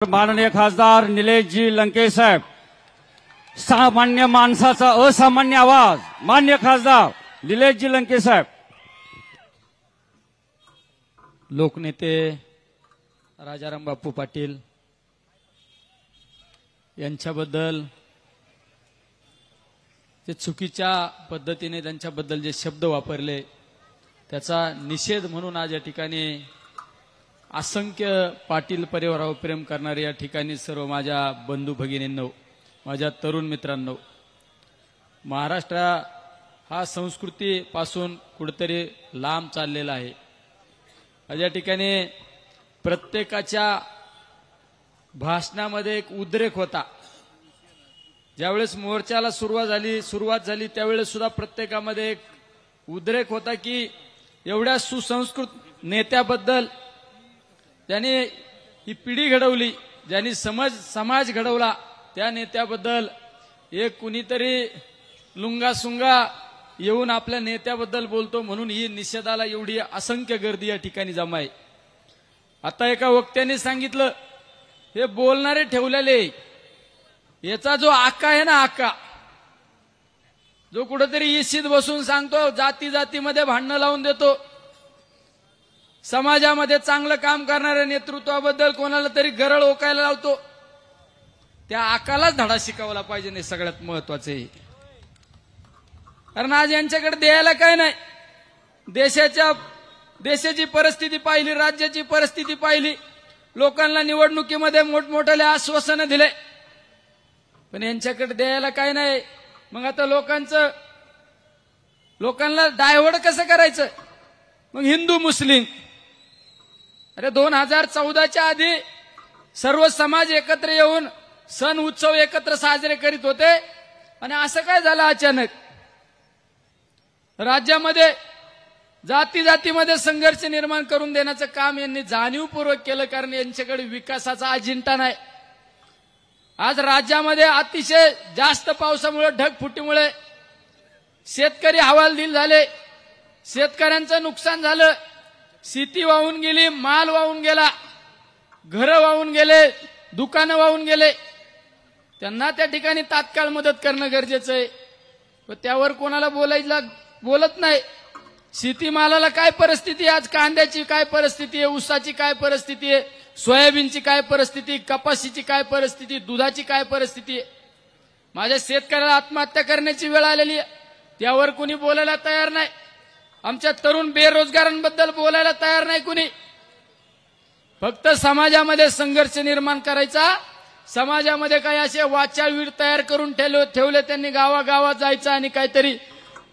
माननीय खासदार निलेशजी लंके साहेब, सामान्य माणसाचा असामान्य आवाज, मान्य खासदार निलेशजी लंके साहेब. लोकनेते राजाराम बापू पाटील यांच्याबद्दल जे चुकीच्या पद्धतीने त्यांच्याबद्दल जे शब्द वापरले त्याचा निषेध म्हणून आज या ठिकाणी असंख्य पाटील परिवारावर प्रेम करणारे या ठिकाणी सर्व माझ्या बंधू भगिनींनो, माझ्या तरुण मित्रांनो, महाराष्ट्र हा संस्कृतीपासून कुठेतरी लांब चाललेला आहे. आज या ठिकाणी प्रत्येकाच्या भाषणामध्ये एक उद्रेक होता. ज्यावेळेस मोर्चाला सुरुवात झाली त्यावेळेस सुद्धा प्रत्येकामध्ये एक उद्रेक होता की एवढ्या सुसंस्कृत नेत्याबद्दल, ज्यांनी ही पिढी घडवली, ज्यांनी समाज घडवला, त्या नेत्याबद्दल एक कुणीतरी लुंगासुंगा येऊन आपल्या नेत्याबद्दल बोलतो म्हणून ही निषेधाला एवढी असंख्य गर्दी या ठिकाणी जमा आहे. आता एका वक्त्याने सांगितलं, हे बोलणारे ठेवलेले, याचा जो आका आहे ना, आका जो कुठेतरी इशीत बसून सांगतो, जाती जातीमध्ये भांडणं लावून देतो, समाजामध्ये चांगलं काम करणाऱ्या नेतृत्वाबद्दल कोणाला तरी गरळ ओकायला लावतो, त्या आकालाच धडा शिकवला पाहिजे. नाही सगळ्यात महत्वाचं आहे, कारण आज यांच्याकडे द्यायला काय नाही. देशाची परिस्थिती पाहिली, राज्याची परिस्थिती पाहिली, लोकांना निवडणुकीमध्ये मोठमोठ्याले आश्वासनं दिले, पण यांच्याकडे द्यायला काय नाही. मग आता लोकांना डायव्हर्ट कसं करायचं? मग हिंदू मुस्लिम, अरे 2014च्या आधी सर्व समाज एकत्र येऊन सण उत्सव एकत्र साजरे करीत होते, आणि असं काय झालं अचानक? राज्यामध्ये जाती जातीमध्ये संघर्ष निर्माण करून देण्याचं काम यांनी जाणीवपूर्वक केलं, कारण यांच्याकडे विकासाचा अजेंडा नाही. आज राज्यामध्ये अतिशय जास्त पावसामुळे, ढगफुटीमुळे शेतकरी हवालदिल झाले, शेतकऱ्यांचं नुकसान झालं, शेती वाहून गेली, माल वाहून गेला, घरं वाहून गेले, दुकानं वाहून गेले. त्यांना त्या ठिकाणी तात्काळ मदत करणं गरजेचं आहे, पण त्यावर कोणाला बोलत नाही. शेतीमालाला काय परिस्थिती आहे, आज कांद्याची काय परिस्थिती आहे, ऊसाची काय परिस्थिती आहे, सोयाबीनची काय परिस्थिती, कपाशीची काय परिस्थिती, दुधाची काय परिस्थिती आहे. माझ्या शेतकऱ्याला आत्महत्या करण्याची वेळ आलेली आहे, त्यावर कुणी बोलायला तयार नाही. आमच्या तरुण बेरोजगारांबद्दल बोलायला तयार नाही कुणी. फक्त समाजामध्ये संघर्ष निर्माण करायचा, समाजामध्ये काही असे वाचाळवीर तयार करून ठेवले त्यांनी, गावागावात जायचं आणि काहीतरी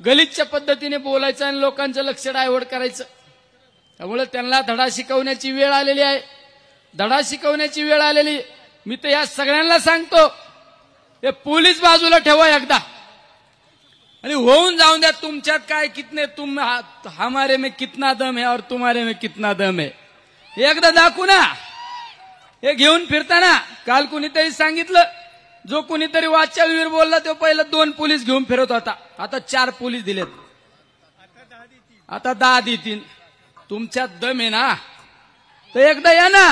गलिच्छ पद्धतीने बोलायचं आणि लोकांचं लक्ष डायव्हर्ट करायचं. त्यामुळे त्यांना धडा शिकवण्याची वेळ आलेली आहे, धडा शिकवण्याची वेळ आलेली. मी तर या सगळ्यांना सांगतो, हे पोलीस बाजूला ठेवा एकदा, आणि होऊन जाऊन द्या. तुमच्यात काय कितने तुम हमारे में कितना दम है और तुम्हारे में कितना दम है, एकदा दाखवू ना. हे घेऊन फिरताना काल कुणीतरी सांगितलं, जो कुणीतरी वाचाळवीर बोलला तो पहिला 2 पोलीस घेऊन फिरत होता, आता 4 पोलीस दिलेत, आता 10 देतील. तुमच्यात दम आहे ना, तर एकदा या ना,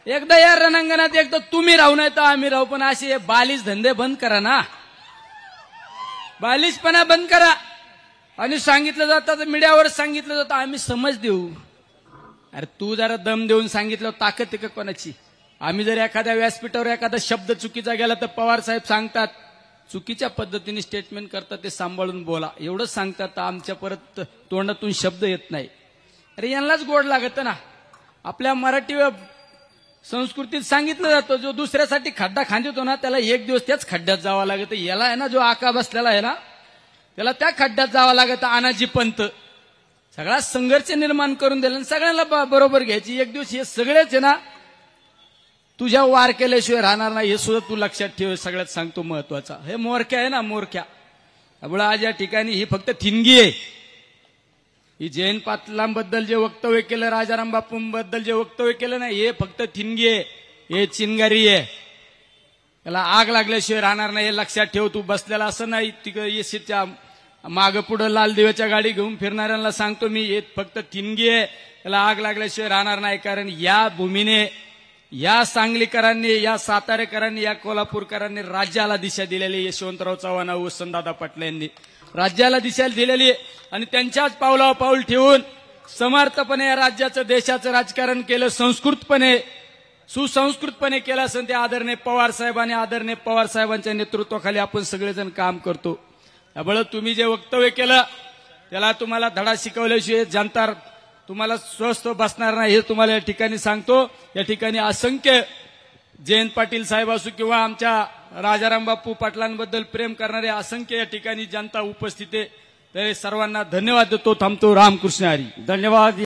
एकदा या रणांगणात. एकदा तुम्ही राहू नाही तर आम्ही राहू, पण असे बालिश धंदे बंद करा ना, बालिशपणा बंद करा. आणि सांगितलं जातं, मीडियावर सांगितलं जातं, आम्ही समज देऊ. अरे तू जरा दम देऊन सांगितलं, ताकद आहे का कोणाची? आम्ही जर एखाद्या व्यासपीठावर एखादा शब्द चुकीचा गेला तर पवार साहेब सांगतात, चुकीच्या पद्धतीने स्टेटमेंट करतात, ते सांभाळून बोला, एवढंच सांगतात. आमच्या परत तोंडातून शब्द येत नाही. अरे यांनाच गोड लागत ना. आपल्या मराठी संस्कृतीत सांगितलं जातं, जो दुसऱ्यासाठी खड्डा खांदतो ना त्याला एक दिवस त्याच खड्ड्यात जावं लागतं. याला आहे ना, जो आका बसलेला आहे ना, त्याला त्या खड्ड्यात जावं लागतं. अनाजी पंत सगळा संघर्ष निर्माण करून दिला, सगळ्यांना बरोबर घ्यायची. एक दिवस हे सगळेच आहे ना, तुझ्या वार केल्याशिवाय राहणार नाही, हे सुद्धा तू लक्षात ठेव. सगळ्यात सांगतो महत्वाचा, हे मोरक्या आहे ना, मोरक्या. त्यामुळे आज या ठिकाणी ही फक्त थिनगी आहे. ही जयंत पाटलांबद्दल जे वक्तव्य केलं, राजाराम बापूंबद्दल जे वक्तव्य केलं ना, हे फक्त थिनगी आहे, हे चिनगारी आहे. त्याला आग लागल्याशिवाय राहणार नाही, हे लक्षात ठेव. तू बसलेला असं नाही तिकडे येशीच्या मागं पुढं लाल दिव्याच्या गाडी घेऊन फिरणाऱ्यांना सांगतो मी, हे फक्त थिनगी आहे, त्याला आग लागल्याशिवाय राहणार नाही. कारण या भूमीने या सांगलीकरांनी, या सातारेकरांनी, या कोल्हापूरकरांनी राज्याला दिशा दिलेली. यशवंतराव चव्हाण, वसंतदादा पाटील यांनी राज्याला दिशा दिलेली आणि त्यांच्याच पावलावर पाऊल ठेवून समर्थपणे या राज्याचं, देशाचं राजकारण केलं. संस्कृतपणे, सुसंस्कृतपणे केलं असं ते आदरणीय पवार साहेबांनी, आदरणीय पवार साहेबांच्या नेतृत्वाखाली आपण सगळेजण काम करतो. त्यामुळे तुम्ही जे वक्तव्य केलं त्याला तुम्हाला धडा शिकवल्याशिवाय जनता तुम्हाला स्वस्थ बसणार नाही हे तुम्हाला या ठिकाणी सांगतो. या ठिकाणी असंख्य जयंत पाटील साहेब असो किंवा आमच्या राजाराम बापू पाटलांबद्दल प्रेम करणारे असंख्य या ठिकाणी जनता उपस्थित आहे. तर सर्वांना धन्यवाद देतो. थांबतो. रामकृष्ण हरी. धन्यवाद.